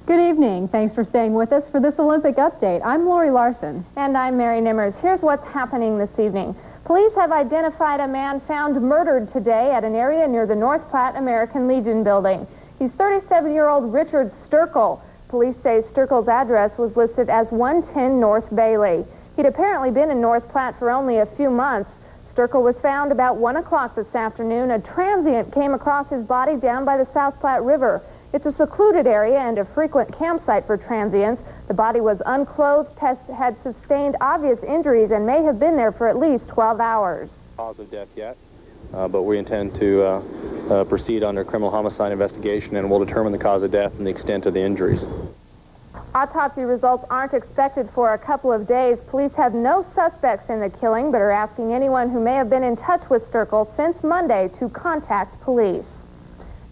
Good evening. Thanks for staying with us for this Olympic update. I'm Lori Larson. And I'm Mary Nimmers. Here's what's happening this evening. Police have identified a man found murdered today at an area near the North Platte American Legion building. He's 37-year-old Richard Sturkle. Police say Sturkle's address was listed as 110 North Bailey. He'd apparently been in North Platte for only a few months. Sturkle was found about 1 o'clock this afternoon. A transient came across his body down by the South Platte River. It's a secluded area and a frequent campsite for transients. The body was unclothed, had sustained obvious injuries, and may have been there for at least 12 hours. Cause of death yet, but we intend to proceed under criminal homicide investigation, and we'll determine the cause of death and the extent of the injuries. Autopsy results aren't expected for a couple of days. Police have no suspects in the killing, but are asking anyone who may have been in touch with Sturkle since Monday to contact police.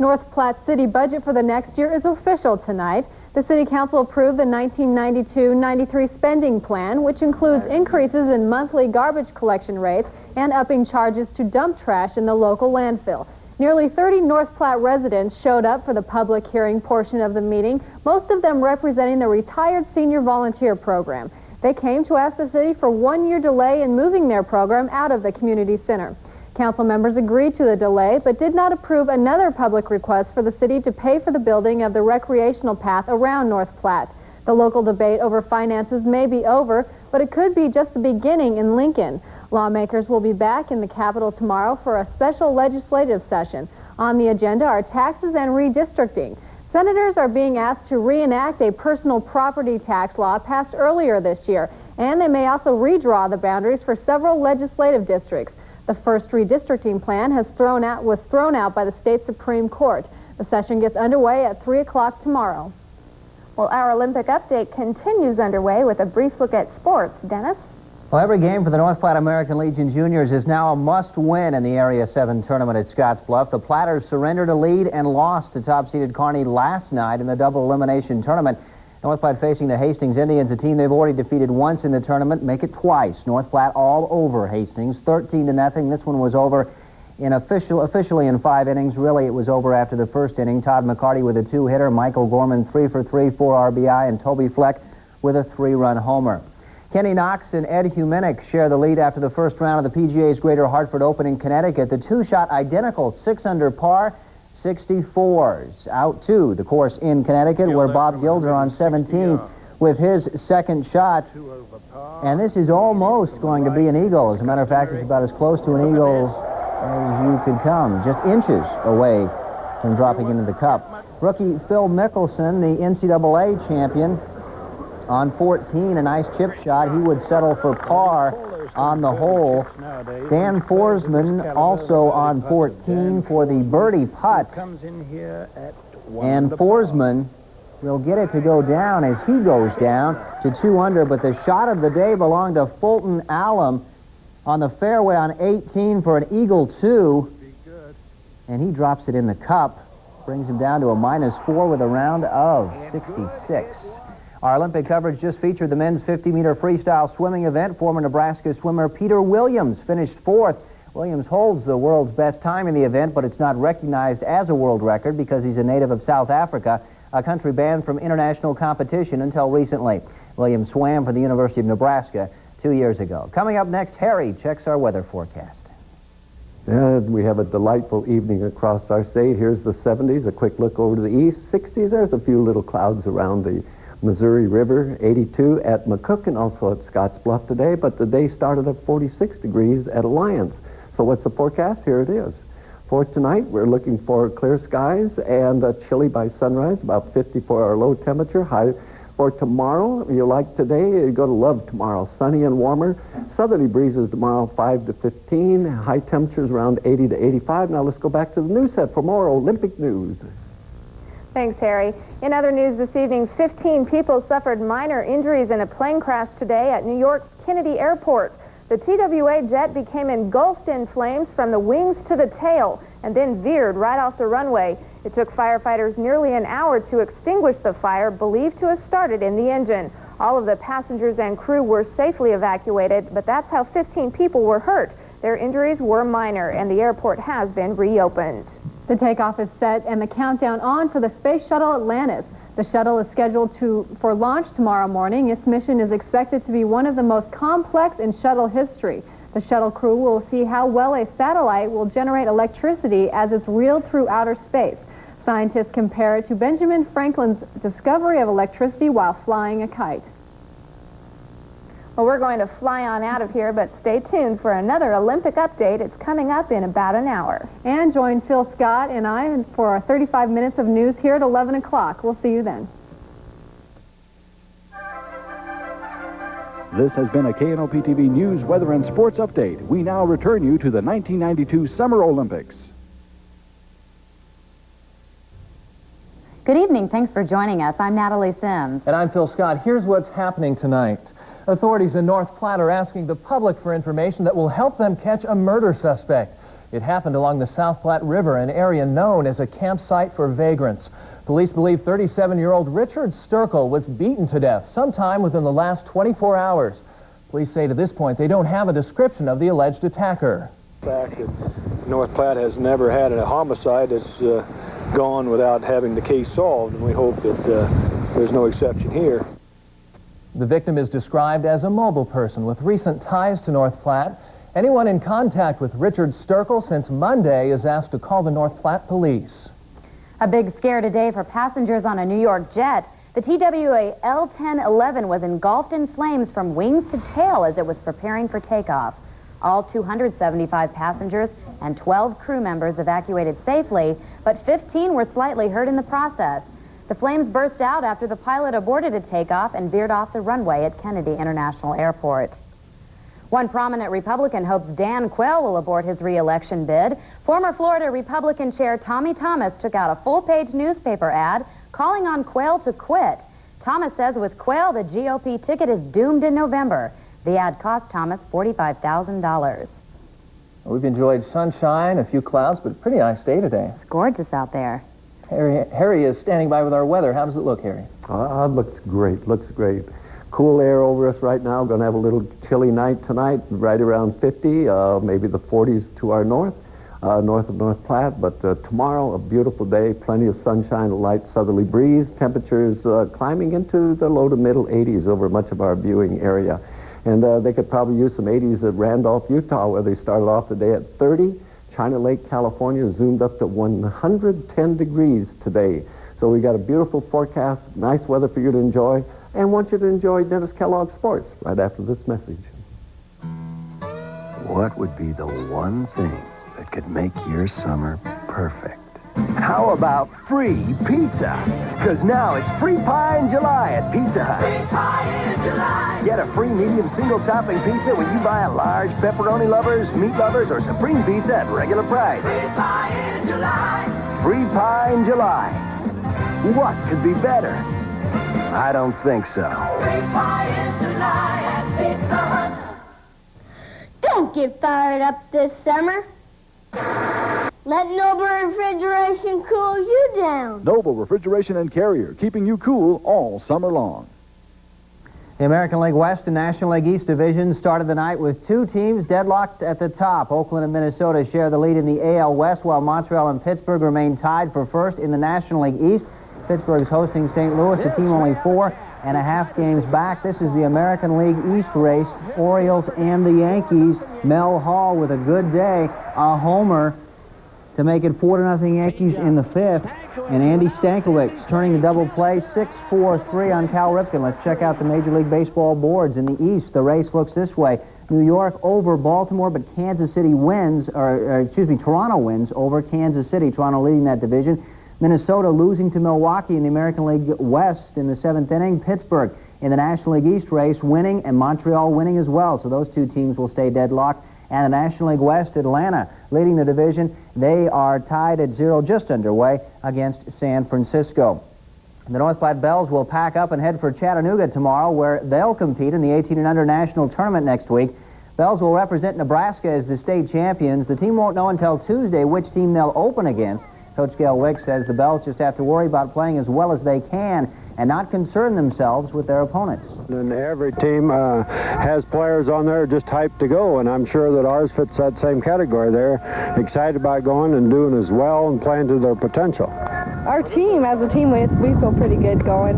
North Platte city budget for the next year is official tonight. The City Council approved the 1992-93 spending plan, which includes increases in monthly garbage collection rates and upping charges to dump trash in the local landfill. Nearly 30 North Platte residents showed up for the public hearing portion of the meeting, most of them representing the retired senior volunteer program. They came to ask the city for 1-year delay in moving their program out of the community center. Council members agreed to the delay, but did not approve another public request for the city to pay for the building of the recreational path around North Platte. The local debate over finances may be over, but it could be just the beginning in Lincoln. Lawmakers will be back in the Capitol tomorrow for a special legislative session. On the agenda are taxes and redistricting. Senators are being asked to reenact a personal property tax law passed earlier this year, and they may also redraw the boundaries for several legislative districts. The first redistricting plan was thrown out by the state Supreme Court. The session gets underway at 3 o'clock tomorrow. Well, our Olympic update continues underway with a brief look at sports. Dennis? Well, every game for the North Platte American Legion Juniors is now a must-win in the Area 7 tournament at Scottsbluff. The Platters surrendered a lead and lost to top-seeded Kearney last night in the double elimination tournament. North Platte facing the Hastings Indians, a team they've already defeated once in the tournament, make it twice. North Platte all over Hastings, 13-0. This one was over in officially in 5 innings. Really, it was over after the first inning. Todd McCarty with a 2-hitter, Michael Gorman 3 for 3, 4 RBI, and Toby Fleck with a 3-run homer. Kenny Knox and Ed Humenick share the lead after the first round of the PGA's Greater Hartford Open in Connecticut. The two-shot identical, 6 under par. 64s out to the course in Connecticut, where Bob Gilder on 17 with his second shot. And this is almost going to be an eagle. As a matter of fact, it's about as close to an eagle as you could come, just inches away from dropping into the cup. Rookie Phil Mickelson, the NCAA champion, on 14, a nice chip shot. He would settle for par on the hole. Dan Forsman also on 14 for the birdie putt. And Forsman will get it to go down as he goes down to 2 under, but the shot of the day belonged to Fulton Allen on the fairway on 18 for an eagle 2. And he drops it in the cup, brings him down to a -4 with a round of 66. Our Olympic coverage just featured the men's 50-meter freestyle swimming event. Former Nebraska swimmer Peter Williams finished 4th. Williams holds the world's best time in the event, but it's not recognized as a world record because he's a native of South Africa, a country banned from international competition until recently. Williams swam for the University of Nebraska 2 years ago. Coming up next, Harry checks our weather forecast. And we have a delightful evening across our state. Here's the 70s, a quick look over to the east. 60s, there's a few little clouds around the Missouri River. 82 at McCook and also at Scottsbluff today, but the day started at 46 degrees at Alliance. So what's the forecast? Here it is. For tonight, we're looking for clear skies and chilly by sunrise, about 50 for our low temperature. High for tomorrow, you like today, you're going to love tomorrow. Sunny and warmer. Southerly breezes tomorrow, 5 to 15. High temperatures around 80 to 85. Now let's go back to the news set for more Olympic news. Thanks, Harry. In other news this evening, 15 people suffered minor injuries in a plane crash today at New York's Kennedy Airport. The TWA jet became engulfed in flames from the wings to the tail and then veered right off the runway. It took firefighters nearly an hour to extinguish the fire, believed to have started in the engine. All of the passengers and crew were safely evacuated, but that's how 15 people were hurt. Their injuries were minor, and the airport has been reopened. The takeoff is set and the countdown on for the Space Shuttle Atlantis. The shuttle is scheduled for launch tomorrow morning. Its mission is expected to be one of the most complex in shuttle history. The shuttle crew will see how well a satellite will generate electricity as it's reeled through outer space. Scientists compare it to Benjamin Franklin's discovery of electricity while flying a kite. Well, we're going to fly on out of here, but stay tuned for another Olympic update. It's coming up in about an hour. And join Phil Scott and I for our 35 minutes of news here at 11 o'clock. We'll see you then. This has been a KNOP TV News, Weather, and Sports Update. We now return you to the 1992 Summer Olympics. Good evening. Thanks for joining us. I'm Natalie Sims. And I'm Phil Scott. Here's what's happening tonight. Authorities in North Platte are asking the public for information that will help them catch a murder suspect. It happened along the South Platte River, an area known as a campsite for vagrants. Police believe 37-year-old Richard Sturkle was beaten to death sometime within the last 24 hours. Police say to this point they don't have a description of the alleged attacker. The fact that North Platte has never had a homicide that's gone without having the case solved, and we hope that there's no exception here. The victim is described as a mobile person with recent ties to North Platte. Anyone in contact with Richard Sturkle since Monday is asked to call the North Platte police. A big scare today for passengers on a New York jet. The TWA L-1011 was engulfed in flames from wings to tail as it was preparing for takeoff. All 275 passengers and 12 crew members evacuated safely, but 15 were slightly hurt in the process. The flames burst out after the pilot aborted a takeoff and veered off the runway at Kennedy International Airport. One prominent Republican hopes Dan Quayle will abort his re-election bid. Former Florida Republican Chair Tommy Thomas took out a full-page newspaper ad calling on Quayle to quit. Thomas says with Quayle, the GOP ticket is doomed in November. The ad cost Thomas $45,000. We've enjoyed sunshine, a few clouds, but pretty nice day today. It's gorgeous out there. Harry is standing by with our weather. How does it look, Harry? Looks great, looks great. Cool air over us right now. Going to have a little chilly night tonight, right around 50, maybe the 40s to our north of North Platte. But tomorrow, a beautiful day, plenty of sunshine, a light southerly breeze. Temperatures climbing into the low to middle 80s over much of our viewing area. And they could probably use some 80s at Randolph, Utah, where they started off the day at 30. China Lake, California, zoomed up to 110 degrees today. So we got a beautiful forecast, nice weather for you to enjoy, and want you to enjoy Dennis Kellogg Sports right after this message. What would be the one thing that could make your summer perfect? How about free pizza? Because now it's free pie in July at Pizza Hut. Free pie in July. Get a free medium single topping pizza when you buy a large pepperoni lovers, meat lovers, or supreme pizza at regular price. Free pie in July. Free pie in July. What could be better? I don't think so. Free pie in July at Pizza Hut. Don't get fired up this summer. Let Noble Refrigeration cool you down. Noble Refrigeration and Carrier, keeping you cool all summer long. The American League West and National League East divisions started the night with two teams deadlocked at the top. Oakland and Minnesota share the lead in the AL West, while Montreal and Pittsburgh remain tied for first in the National League East. Pittsburgh's hosting St. Louis, a team only 4.5 games back. This is the American League East race. Orioles and the Yankees. Mel Hall with a good day, a homer to make it 4-0 Yankees in the fifth. And Andy Stankiewicz turning the double play, 6-4-3 on Cal Ripken. Let's check out the Major League Baseball boards. In the East, the race looks this way. New York over Baltimore, but Kansas City wins, Toronto wins over Kansas City. Toronto leading that division. Minnesota losing to Milwaukee in the American League West in the 7th inning. Pittsburgh in the National League East race winning, and Montreal winning as well. So those two teams will stay deadlocked. And the National League West, Atlanta leading the division. They are tied at 0, just underway, against San Francisco. The North Platte Bells will pack up and head for Chattanooga tomorrow, where they'll compete in the 18 and under national tournament next week. Bells will represent Nebraska as the state champions. The team won't know until Tuesday which team they'll open against. Coach Gail Wick says the Bells just have to worry about playing as well as they can and not concern themselves with their opponents. And every team has players on there just hyped to go, and I'm sure that ours fits that same category. They're excited about going and doing as well and playing to their potential. Our team, as a team, we feel pretty good going.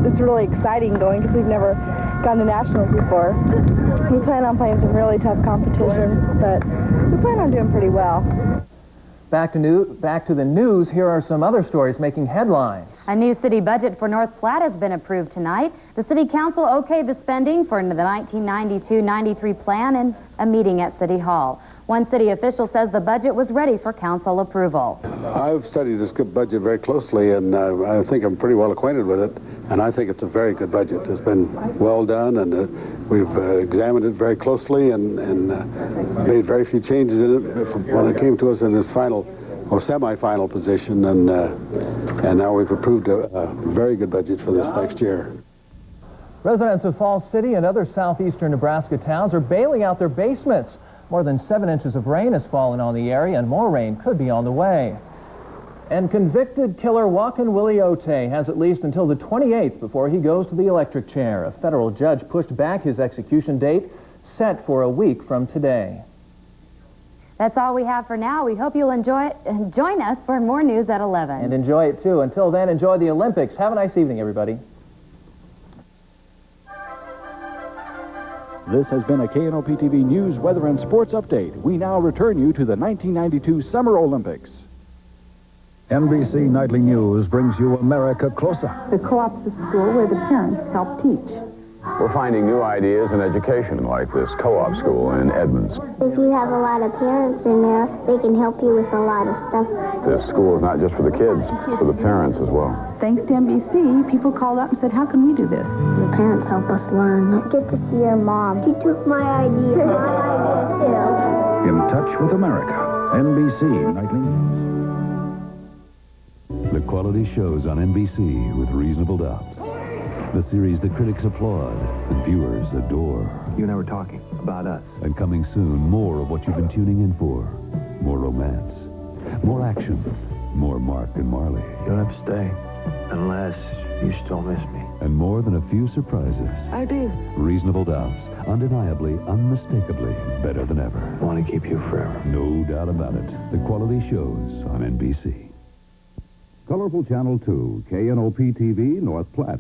It's really exciting going because we've never gone to nationals before. We plan on playing some really tough competition, but we plan on doing pretty well. Back to the news, here are some other stories making headlines. A new city budget for North Platte has been approved tonight. The city council okayed the spending for the 1992-93 plan in a meeting at City Hall. One city official says the budget was ready for council approval. I've studied this budget very closely, and I think I'm pretty well acquainted with it, and I think it's a very good budget. It's been well done, and we've examined it very closely and made very few changes in it when it came to us in this final or semi-final position, and now we've approved a very good budget for this next year. Residents of Falls City and other southeastern Nebraska towns are bailing out their basements. More than 7 inches of rain has fallen on the area, and more rain could be on the way. And convicted killer Joaquin Willie Ote has at least until the 28th before he goes to the electric chair. A federal judge pushed back his execution date, set for a week from today. That's all we have for now. We hope you'll join us for more news at 11. And enjoy it, too. Until then, enjoy the Olympics. Have a nice evening, everybody. This has been a KNOP TV News, Weather, and Sports Update. We now return you to the 1992 Summer Olympics. NBC Nightly News brings you America Closer. The co-op's a school where the parents help teach. We're finding new ideas in education, like this co-op school in Edmonds. If you have a lot of parents in there, they can help you with a lot of stuff. This school is not just for the kids, it's for the parents as well. Thanks to NBC, people called up and said, how can we do this? The parents help us learn. I get to see your mom. She took my idea. My idea, too. In Touch with America, NBC Nightly News. The quality shows on NBC with reasonable doubt. The series that critics applaud and viewers adore. You and I were talking about us. And coming soon, more of what you've been tuning in for. More romance, more action, more Mark and Marley. You don't have to stay unless you still miss me. And more than a few surprises. I do. Reasonable doubts, undeniably, unmistakably better than ever. I want to keep you forever. No doubt about it. The quality shows on NBC. Colorful Channel 2, KNOP TV, North Platte.